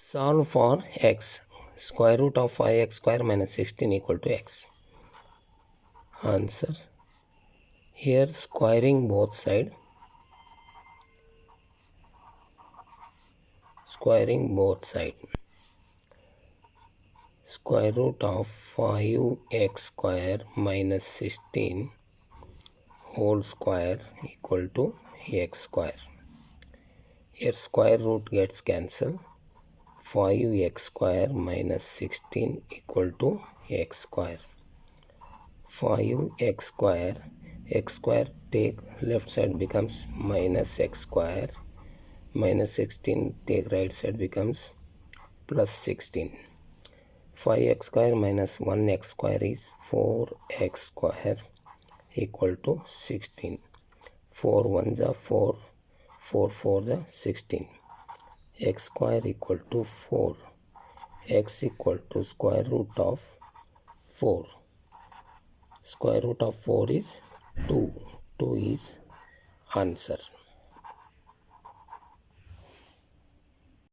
Solve for x. Square root of 5x square minus 16 equal to x. Answer. Here squaring both sides. Square root of 5x square minus 16 whole square equal to x square. Here square root gets cancelled. 5x square minus 16 equal to x square. 5x square take left side becomes minus x square, minus 16 take right side becomes plus 16. 5x square minus 1x square is 4x square equal to 16. 4 1s are 4, 4 4s are 16. X square equal to 4. X equal to square root of 4. Square root of 4 is 2. 2 is answer.